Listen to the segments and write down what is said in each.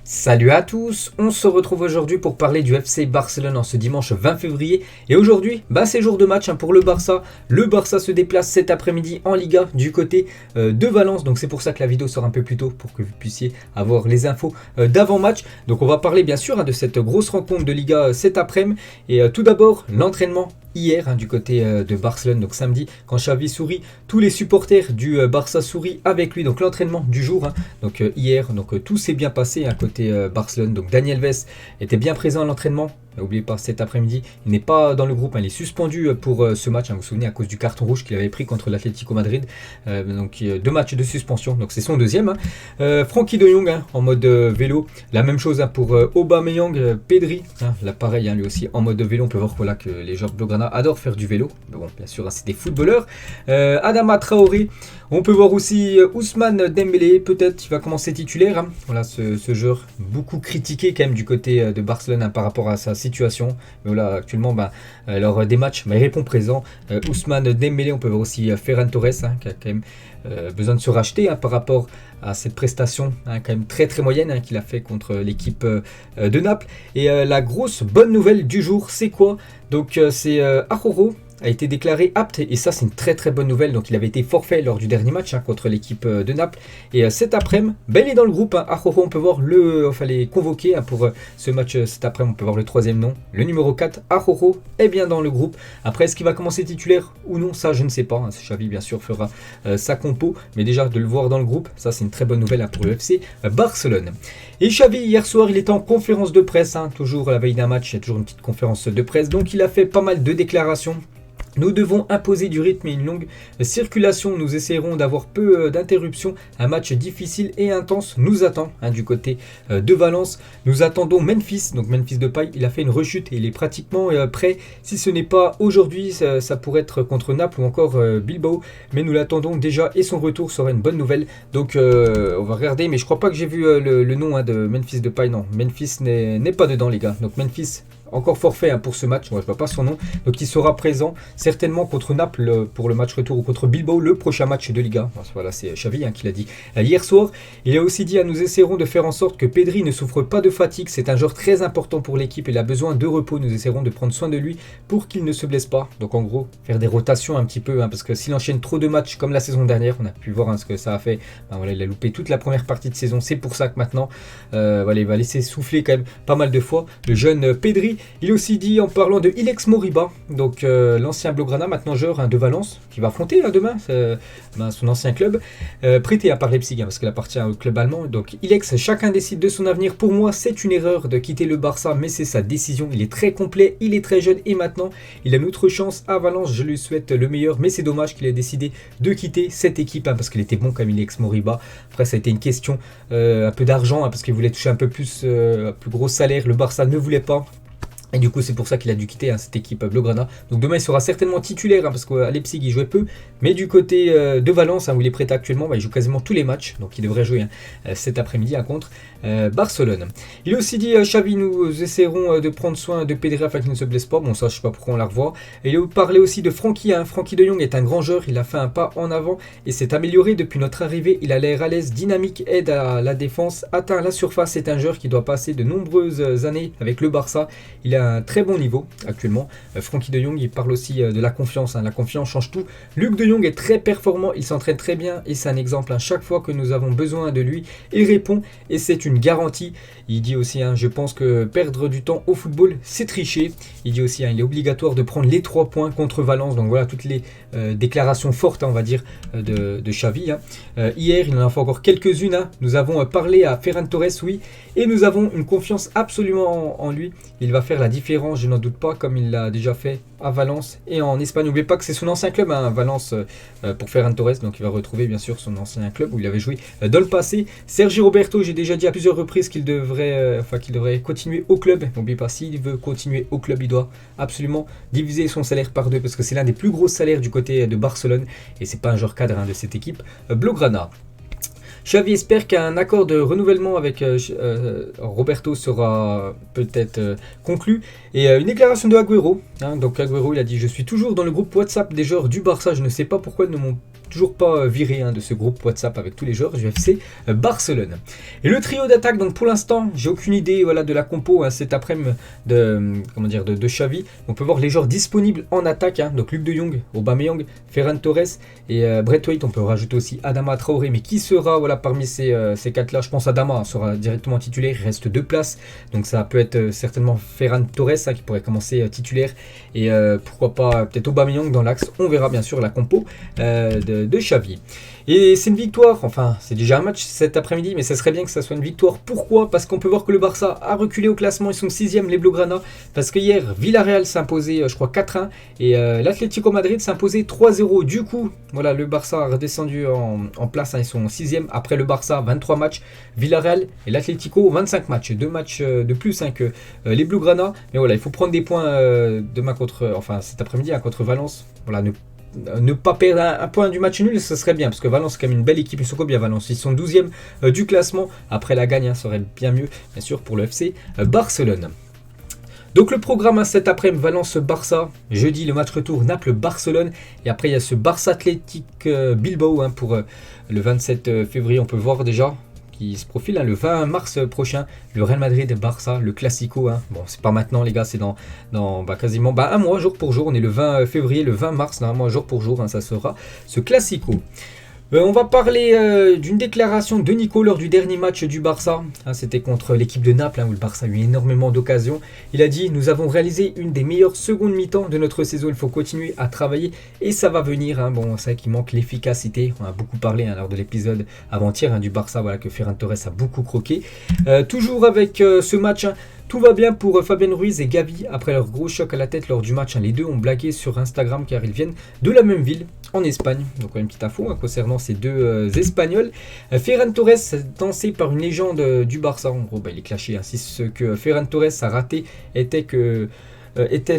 Salut à tous, on se retrouve aujourd'hui pour parler du FC Barcelone en ce dimanche 20 février. Et aujourd'hui, c'est jour de match pour le Barça. Le Barça se déplace cet après-midi en Liga du côté de Valence. Donc c'est pour ça que la vidéo sort un peu plus tôt pour que vous puissiez avoir les infos d'avant-match. Donc on va parler bien sûr de cette grosse rencontre de Liga cet après-midi. Et tout d'abord, l'entraînement hier du côté de Barcelone, donc samedi, quand Xavi sourit, tous les supporters du Barça sourient avec lui, donc l'entraînement du jour, donc hier, donc tout s'est bien passé côté Barcelone, donc Dani Alves était bien présent à l'entraînement. N'oubliez pas, cet après-midi, il n'est pas dans le groupe, il est suspendu pour ce match, vous vous souvenez, à cause du carton rouge qu'il avait pris contre l'Atlético Madrid. Donc 2 matchs de suspension, donc c'est son deuxième. Frenkie de Jong en mode vélo, la même chose pour Aubameyang, Pedri, là pareil, lui aussi en mode vélo. On peut voir que les joueurs blaugrana adorent faire du vélo, mais bon, bien sûr, c'est des footballeurs. Adama Traoré, on peut voir aussi Ousmane Dembélé, peut-être il va commencer titulaire. Voilà, ce joueur beaucoup critiqué quand même du côté de Barcelone par rapport à sa situation. Mais voilà, actuellement, lors des matchs, il répond présent. Ousmane Dembélé, on peut voir aussi Ferran Torres, qui a quand même besoin de se racheter par rapport à cette prestation quand même très très moyenne qu'il a fait contre l'équipe de Naples. Et la grosse bonne nouvelle du jour, c'est quoi? Donc c'est Araujo a été déclaré apte, et ça c'est une très très bonne nouvelle. Donc il avait été forfait lors du dernier match contre l'équipe de Naples, et cet après-midi, il est dans le groupe. Araujo, on peut voir les convoquer pour ce match cet après-midi. On peut voir le troisième nom, le numéro 4, Araujo est bien dans le groupe. Après, est-ce qu'il va commencer titulaire ou non, ça je ne sais pas. Xavi bien sûr fera sa compo, mais déjà de le voir dans le groupe, ça c'est une très bonne nouvelle pour le FC Barcelone. Et Xavi, hier soir, il était en conférence de presse, toujours à la veille d'un match, il y a toujours une petite conférence de presse, donc il a fait pas mal de déclarations. Nous devons imposer du rythme et une longue circulation. Nous essaierons d'avoir peu d'interruptions. Un match difficile et intense nous attend du côté de Valence. Nous attendons Memphis. Donc Memphis Depay, il a fait une rechute et il est pratiquement prêt. Si ce n'est pas aujourd'hui, ça pourrait être contre Naples ou encore Bilbao. Mais nous l'attendons déjà et son retour serait une bonne nouvelle. Donc on va regarder. Mais je crois pas que j'ai vu le nom de Memphis Depay. Non, Memphis n'est pas dedans les gars. Donc Memphis, encore forfait pour ce match, moi je vois pas son nom, donc il sera présent certainement contre Naples pour le match retour ou contre Bilbao, le prochain match de Liga. Voilà, c'est Xavi qui l'a dit hier soir. Il a aussi dit nous essaierons de faire en sorte que Pedri ne souffre pas de fatigue, c'est un joueur très important pour l'équipe, il a besoin de repos, nous essaierons de prendre soin de lui pour qu'il ne se blesse pas. Donc en gros, faire des rotations un petit peu, parce que s'il enchaîne trop de matchs comme la saison dernière, on a pu voir ce que ça a fait, voilà, il a loupé toute la première partie de saison, c'est pour ça que maintenant voilà, il va laisser souffler quand même pas mal de fois le jeune Pedri. Il a aussi dit en parlant de Ilex Moriba, donc l'ancien Blaugrana, maintenant joueur de Valence, qui va affronter demain son ancien club, prêté par Leipzig, parce qu'il appartient au club allemand. Donc Ilex, chacun décide de son avenir. Pour moi, c'est une erreur de quitter le Barça, mais c'est sa décision. Il est très complet, il est très jeune, et maintenant, il a une autre chance à Valence. Je lui souhaite le meilleur, mais c'est dommage qu'il ait décidé de quitter cette équipe, parce qu'il était bon comme Ilex Moriba. Après, ça a été une question un peu d'argent, parce qu'il voulait toucher un peu plus gros salaire. Le Barça ne voulait pas. Et du coup, c'est pour ça qu'il a dû quitter cette équipe Blaugrana. Donc demain, il sera certainement titulaire, parce qu'à Leipzig, il jouait peu. Mais du côté de Valence, où il est prêt actuellement, il joue quasiment tous les matchs. Donc il devrait jouer cet après-midi contre Barcelone. Il a aussi dit, Xavi, nous essaierons de prendre soin de Pedri afin qu'il ne se blesse pas. Bon, ça, je sais pas pourquoi on la revoit. Et il a parlé aussi de Frenkie. Frenkie de Jong est un grand joueur. Il a fait un pas en avant et s'est amélioré depuis notre arrivée. Il a l'air à l'aise, dynamique, aide à la défense, atteint la surface. C'est un joueur qui doit passer de nombreuses années avec le Barça. Il a un très bon niveau actuellement. Frenkie de Jong, il parle aussi de la confiance. La confiance change tout. Luc de Jong est très performant, il s'entraîne très bien et c'est un exemple. Chaque fois que nous avons besoin de lui, il répond et c'est une garantie. Il dit aussi, je pense que perdre du temps au football, c'est tricher. Il dit aussi, il est obligatoire de prendre les 3 points contre Valence. Donc voilà toutes les déclarations fortes, on va dire, de Xavi. Hier, il en a fait encore quelques-unes. Nous avons parlé à Ferran Torres, oui, et nous avons une confiance absolument en lui. Il va faire la différence, je n'en doute pas, comme il l'a déjà fait à Valence et en Espagne. N'oubliez pas que c'est son ancien club, Valence, pour Ferran Torres. Donc il va retrouver bien sûr son ancien club où il avait joué dans le passé. Sergi Roberto, j'ai déjà dit à plusieurs reprises qu'il devrait continuer au club. N'oubliez pas, s'il veut continuer au club, il doit absolument diviser son salaire par 2 parce que c'est l'un des plus gros salaires du côté de Barcelone et c'est pas un joueur cadre de cette équipe Blaugrana. Xavi espère qu'un accord de renouvellement avec Roberto sera peut-être conclu. Et une déclaration de Agüero. Donc Agüero, il a dit « Je suis toujours dans le groupe WhatsApp des joueurs du Barça. Je ne sais pas pourquoi ils ne m'ont toujours pas viré de ce groupe WhatsApp avec tous les joueurs du FC Barcelone. Et le trio d'attaque, donc pour l'instant, j'ai aucune idée de la compo cet après-midi de Xavi. On peut voir les joueurs disponibles en attaque, donc Luc de Jong, Aubameyang, Ferran Torres et Brett White. On peut rajouter aussi Adama Traoré, mais qui sera parmi ces 4-là. Je pense Adama sera directement titulaire, il reste 2 places, donc ça peut être certainement Ferran Torres qui pourrait commencer titulaire, et pourquoi pas peut-être Aubameyang dans l'axe. On verra bien sûr la compo de Xavi. Et c'est une victoire, enfin c'est déjà un match cet après-midi, mais ça serait bien que ça soit une victoire. Pourquoi? Parce qu'on peut voir que le Barça a reculé au classement, ils sont 6e les Blaugrana, parce que hier Villarreal s'est imposé je crois 4-1, et l'Atlético Madrid s'est imposé 3-0. Du coup, voilà, le Barça a redescendu en place, ils sont 6e, après le Barça 23 matchs, Villarreal et l'Atlético 25 matchs, 2 matchs de plus que les Blaugrana. Mais voilà, il faut prendre des points demain cet après-midi contre Valence. Voilà, ne pas perdre un point du match nul, ce serait bien, parce que Valence c'est quand même une belle équipe. Ils sont combien Valence? Ils sont 12e du classement. Après la gagne, ça serait bien mieux, bien sûr, pour le FC Barcelone. Donc le programme cet après-midi, Valence-Barça. Jeudi, le match retour Naples-Barcelone. Et après, il y a ce Barça-Athletic Bilbao pour le 27 février. On peut voir déjà qui se profile le 20 mars prochain, le Real Madrid-Barça, le Classico. Bon, c'est pas maintenant les gars, c'est dans quasiment un mois, jour pour jour. On est le 20 février, le 20 mars, normalement jour pour jour, ça sera ce Classico. On va parler d'une déclaration de Nico lors du dernier match du Barça. C'était contre l'équipe de Naples, où le Barça a eu énormément d'occasions. Il a dit: nous avons réalisé une des meilleures secondes mi-temps de notre saison. Il faut continuer à travailler et ça va venir. Bon, c'est vrai qu'il manque l'efficacité. On a beaucoup parlé lors de l'épisode avant-hier du Barça, que Ferran Torres a beaucoup croqué. Toujours avec ce match, tout va bien pour Fabien Ruiz et Gavi après leur gros choc à la tête lors du match. Les deux ont blagué sur Instagram car ils viennent de la même ville, en Espagne. Donc une petite info concernant ces deux Espagnols. Ferran Torres, dansé par une légende du Barça. En gros, il est clashé. Si ce que Ferran Torres a raté était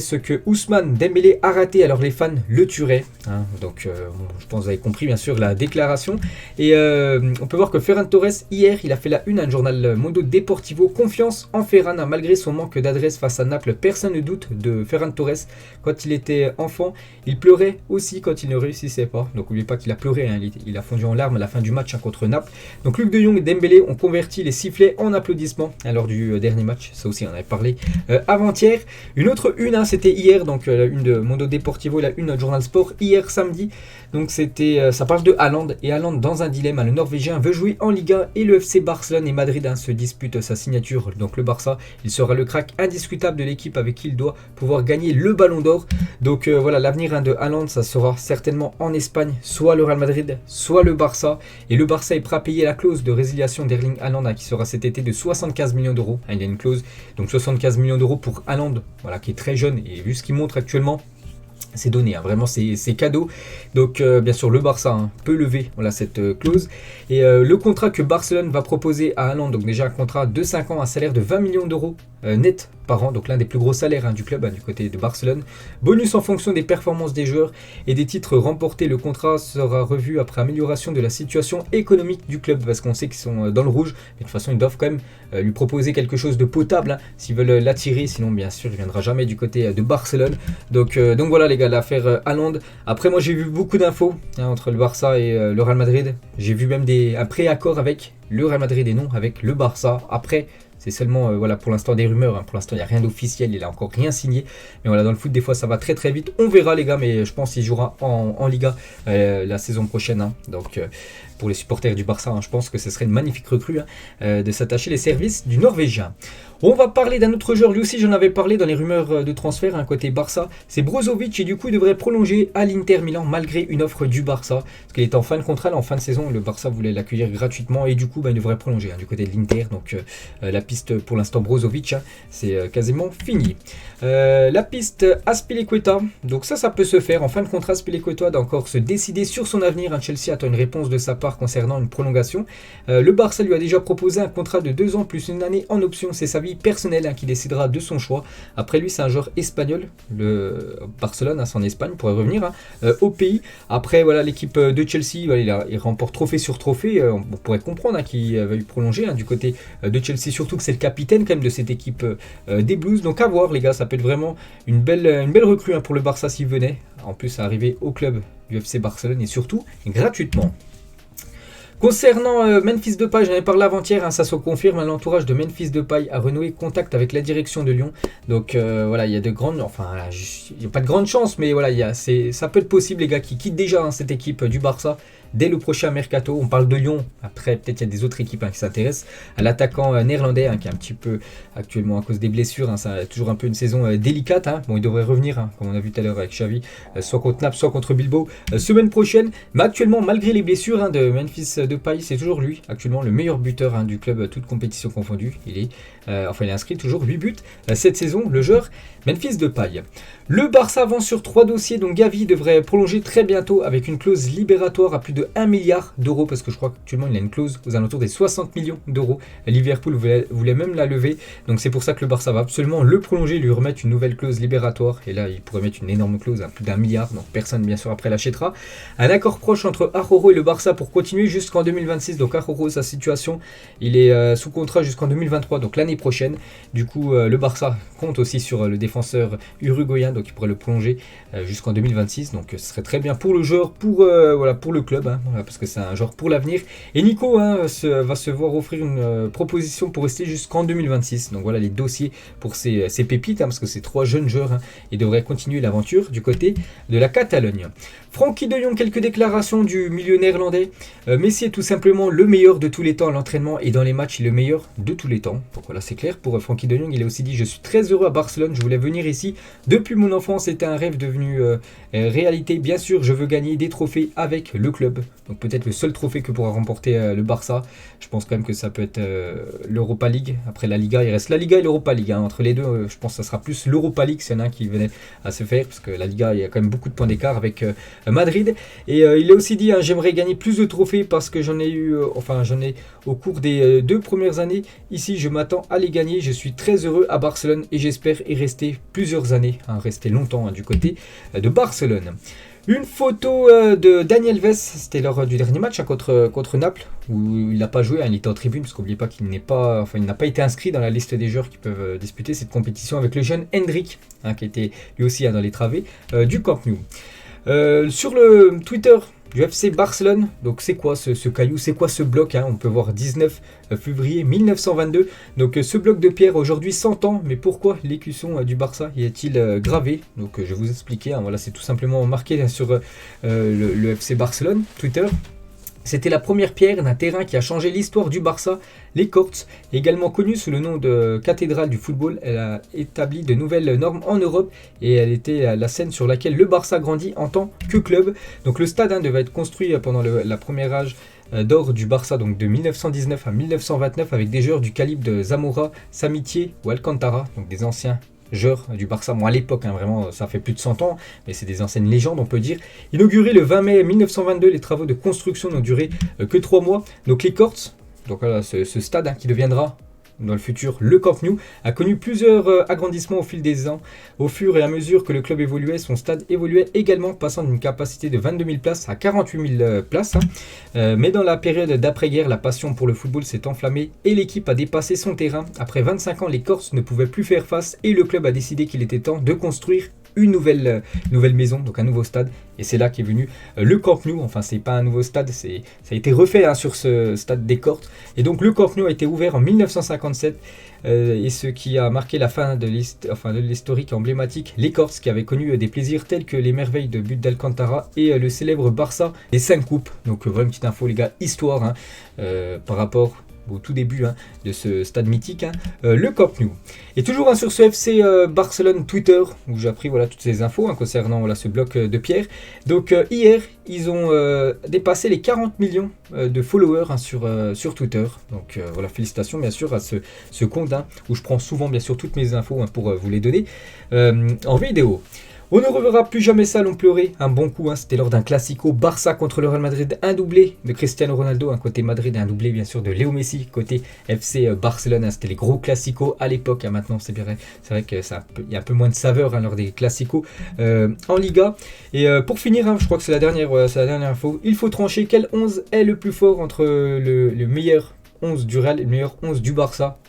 ce que Ousmane Dembélé a raté, alors les fans le tueraient. Donc je pense que vous avez compris bien sûr la déclaration. Et on peut voir que Ferran Torres, hier, il a fait la une à un journal Mundo Deportivo. Confiance en Ferran, malgré son manque d'adresse face à Naples. Personne ne doute de Ferran Torres. Quand il était enfant, il pleurait aussi quand il ne réussissait pas. Donc n'oubliez pas qu'il a pleuré, il a fondu en larmes à la fin du match contre Naples. Donc Luc de Jong et Dembélé ont converti les sifflets en applaudissements lors du dernier match. Ça aussi on en avait parlé avant-hier. Une autre une, c'était hier, donc la une de Mundo Deportivo, la une de Journal Sport hier samedi. Donc ça parle de Haaland, et Haaland dans un dilemme. Le Norvégien veut jouer en Liga et le FC Barcelone et Madrid se disputent sa signature. Donc le Barça, il sera le crack indiscutable de l'équipe avec qui il doit pouvoir gagner le Ballon d'Or. Donc voilà, l'avenir de Haaland, ça sera certainement en Espagne, soit le Real Madrid, soit le Barça. Et le Barça est prêt à payer la clause de résiliation d'Erling Haaland qui sera cet été de 75 millions d'euros. Il y a une clause, donc 75 millions d'euros pour Haaland, qui est très jeune, et vu ce qu'il montre actuellement, c'est donné, vraiment c'est cadeau. Donc bien sûr le Barça peut lever cette clause. Et le contrat que Barcelone va proposer à Haaland, donc déjà un contrat de 5 ans, un salaire de 20 millions d'euros net par an, donc l'un des plus gros salaires du club du côté de Barcelone. Bonus en fonction des performances des joueurs et des titres remportés. Le contrat sera revu après amélioration de la situation économique du club, parce qu'on sait qu'ils sont dans le rouge, mais de toute façon ils doivent quand même lui proposer quelque chose de potable s'ils veulent l'attirer, sinon bien sûr il ne viendra jamais du côté de Barcelone. Donc voilà les gars, l'affaire Haaland. Après moi j'ai vu beaucoup d'infos entre le Barça et le Real Madrid. J'ai vu même un préaccord avec le Real Madrid et non avec le Barça. Après c'est seulement pour l'instant des rumeurs, pour l'instant il n'y a rien d'officiel, il n'a encore rien signé. Mais voilà, dans le foot des fois ça va très très vite. On verra les gars, mais je pense qu'il jouera en Liga la saison prochaine. Donc pour les supporters du Barça, je pense que ce serait une magnifique recrue de s'attacher les services du Norvégien. On va parler d'un autre joueur, lui aussi j'en avais parlé dans les rumeurs de transfert côté Barça. C'est Brozovic, et du coup il devrait prolonger à l'Inter Milan malgré une offre du Barça. Parce qu'il est en fin de contrat, en fin de saison, le Barça voulait l'accueillir gratuitement et du coup il devrait prolonger du côté de l'Inter. Donc la piste pour l'instant Brozovic, c'est quasiment fini. La piste Azpilicueta, donc ça peut se faire. En fin de contrat, Azpilicueta doit encore se décider sur son avenir. Chelsea attend une réponse de sa part concernant une prolongation. Le Barça lui a déjà proposé un contrat de 2 ans plus une année en option. C'est sa vie personnelle qui décidera de son choix. Après lui, c'est un joueur espagnol. Le Barcelone, c'est en Espagne, pourrait revenir au pays. Après, l'équipe de Chelsea, il remporte trophée sur trophée. On pourrait comprendre qu'il va lui prolonger du côté de Chelsea, surtout surtout que c'est le capitaine quand même de cette équipe des Blues. Donc à voir les gars, ça peut être vraiment une belle recrue pour le Barça s'il venait. En plus à arriver au club du FC Barcelone et surtout gratuitement. Concernant Memphis Depay, j'en ai parlé avant-hier, ça se confirme, l'entourage de Memphis Depay a renoué contact avec la direction de Lyon. Donc voilà, il y a de grandes, il n'y a pas de grandes chances, mais voilà, ça peut être possible les gars qui quittent déjà cette équipe du Barça dès le prochain mercato. On parle de Lyon, après peut-être il y a des autres équipes qui s'intéressent à l'attaquant néerlandais qui est un petit peu actuellement à cause des blessures, ça a toujours un peu une saison délicate. Bon, il devrait revenir, comme on a vu tout à l'heure avec Xavi, soit contre Naples, soit contre Bilbao semaine prochaine. Mais actuellement, malgré les blessures de Memphis Depay, c'est toujours lui, actuellement le meilleur buteur du club, toute compétition confondue. Il est inscrit toujours 8 buts cette saison, le joueur Memphis Depay. Le Barça avance sur 3 dossiers, donc Gavi devrait prolonger très bientôt avec une clause libératoire à plus de 1 milliard d'euros, parce que je crois qu'actuellement il a une clause aux alentours des 60 millions d'euros. Liverpool voulait même la lever, donc c'est pour ça que le Barça va absolument le prolonger, lui remettre une nouvelle clause libératoire, et là il pourrait mettre une énorme clause à plus d'1 milliard, donc personne bien sûr après l'achètera. Un accord proche entre Arrojo et le Barça pour continuer jusqu'en 2026, donc Arrojo, sa situation, il est sous contrat jusqu'en 2023, donc l'année prochaine. Du coup le Barça compte aussi sur le défenseur uruguayen, donc il pourrait le prolonger jusqu'en 2026, donc ce serait très bien pour le joueur, pour le club, parce que c'est un joueur pour l'avenir. Et Nico va se voir offrir une proposition pour rester jusqu'en 2026, donc voilà les dossiers pour ces pépites, parce que c'est 3 jeunes joueurs et devraient continuer l'aventure du côté de la Catalogne. Frenkie de Jong, quelques déclarations du milieu néerlandais. Messi est tout simplement le meilleur de tous les temps à l'entraînement et dans les matchs, il est le meilleur de tous les temps. Donc voilà, c'est clair pour Frenkie de Jong. Il a aussi dit: je suis très heureux à Barcelone, je voulais venir ici depuis mon enfance, c'était un rêve devenu réalité. Bien sûr, je veux gagner des trophées avec le club. Donc peut-être le seul trophée que pourra remporter le Barça. Je pense quand même que ça peut être l'Europa League. Après la Liga, il reste la Liga et l'Europa League. Entre les deux, je pense que ça sera plus l'Europa League s'il y en a un qui venait à se faire, parce que la Liga, il y a quand même beaucoup de points d'écart avec Madrid. Et il a aussi dit: j'aimerais gagner plus de trophées parce que j'en ai au cours des 2 premières années. Ici, je m'attends à les gagner. Je suis très heureux à Barcelone et j'espère y rester plusieurs années, rester longtemps du côté de Barcelone. Une photo de Dani Alves, c'était lors du dernier match contre Naples, où il n'a pas joué, il était en tribune, parce qu'oubliez pas qu'il n'a pas été inscrit dans la liste des joueurs qui peuvent disputer cette compétition avec le jeune Hendrik, qui était lui aussi dans les travées du Camp Nou. Sur le Twitter du FC Barcelone, donc c'est quoi ce caillou, c'est quoi ce bloc, on peut voir 19 février 1922, donc ce bloc de pierre aujourd'hui 100 ans, mais pourquoi l'écusson du Barça y est-il gravé? Donc je vais vous expliquer, voilà, c'est tout simplement marqué sur le FC Barcelone Twitter. C'était la première pierre d'un terrain qui a changé l'histoire du Barça, les Corts, également connue sous le nom de cathédrale du football. Elle a établi de nouvelles normes en Europe et elle était la scène sur laquelle le Barça grandit en tant que club. Donc le stade devait être construit pendant la première âge d'or du Barça, donc de 1919 à 1929, avec des joueurs du calibre de Zamora, Samitier ou Alcantara, donc des anciens joueurs du Barça. Bon, à l'époque, vraiment, ça fait plus de 100 ans, mais c'est des anciennes légendes, on peut dire. Inauguré le 20 mai 1922, les travaux de construction n'ont duré que 3 mois. Donc les Corts, donc voilà, ce stade qui deviendra dans le futur le Camp Nou, a connu plusieurs agrandissements au fil des ans. Au fur et à mesure que le club évoluait, son stade évoluait également, passant d'une capacité de 22 000 places à 48 000 places. Mais dans la période d'après-guerre, la passion pour le football s'est enflammée et l'équipe a dépassé son terrain. Après 25 ans, les Corses ne pouvaient plus faire face et le club a décidé qu'il était temps de construire une nouvelle maison, donc un nouveau stade, et c'est là qu'est venu le Camp Nou. Enfin, c'est pas un nouveau stade, ça a été refait sur ce stade des Cortes, et donc le Camp Nou a été ouvert en 1957, et ce qui a marqué la fin de l'historique emblématique, les Cortes, qui avaient connu des plaisirs tels que les merveilles de but d'Alcantara et le célèbre Barça des 5 coupes. Donc voilà une petite info les gars, histoire par rapport au tout début de ce stade mythique, le Camp Nou. Et toujours sur ce FC Barcelone Twitter, où j'ai appris toutes ces infos concernant ce bloc de pierre. Donc hier, ils ont dépassé les 40 millions de followers sur Twitter. Donc voilà, félicitations bien sûr à ce compte où je prends souvent bien sûr toutes mes infos pour vous les donner en vidéo. On ne reverra plus jamais ça l'on pleurait. Un bon coup, c'était lors d'un classico Barça contre le Real Madrid, un doublé de Cristiano Ronaldo, côté Madrid, et un doublé bien sûr de Léo Messi, côté FC Barcelone. C'était les gros classicos à l'époque. Maintenant, c'est vrai que il y a un peu moins de saveur lors des classicos en Liga. Et pour finir, je crois que c'est la dernière info. Il faut trancher quel 11 est le plus fort entre le meilleur 11 du Real et le meilleur 11 du Barça.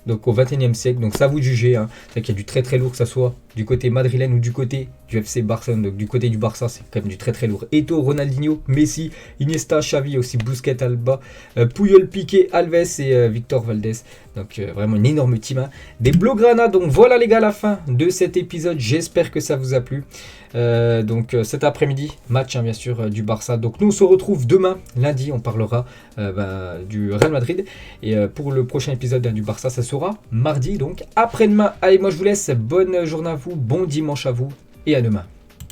donc au 21e siècle. Donc ça, vous de juger. Hein. C'est vrai qu'il y a du très très lourd, que ça soit du côté madrilène ou du côté du FC Barcelone. Donc du côté du Barça, c'est quand même du très très lourd. Eto'o, Ronaldinho, Messi, Iniesta, Xavi, aussi Busquets, Alba, Puyol, Piqué, Alves et Victor Valdés. Donc vraiment une énorme team. Hein. Des Blaugrana. Donc voilà les gars, la fin de cet épisode. J'espère que ça vous a plu. Donc cet après-midi, match bien sûr du Barça. Donc nous on se retrouve demain, lundi, on parlera du Real Madrid. Et pour le prochain épisode du Barça, ça sera mardi, donc après-demain. Allez, moi je vous laisse, bonne journée à vous, bon dimanche à vous et à demain.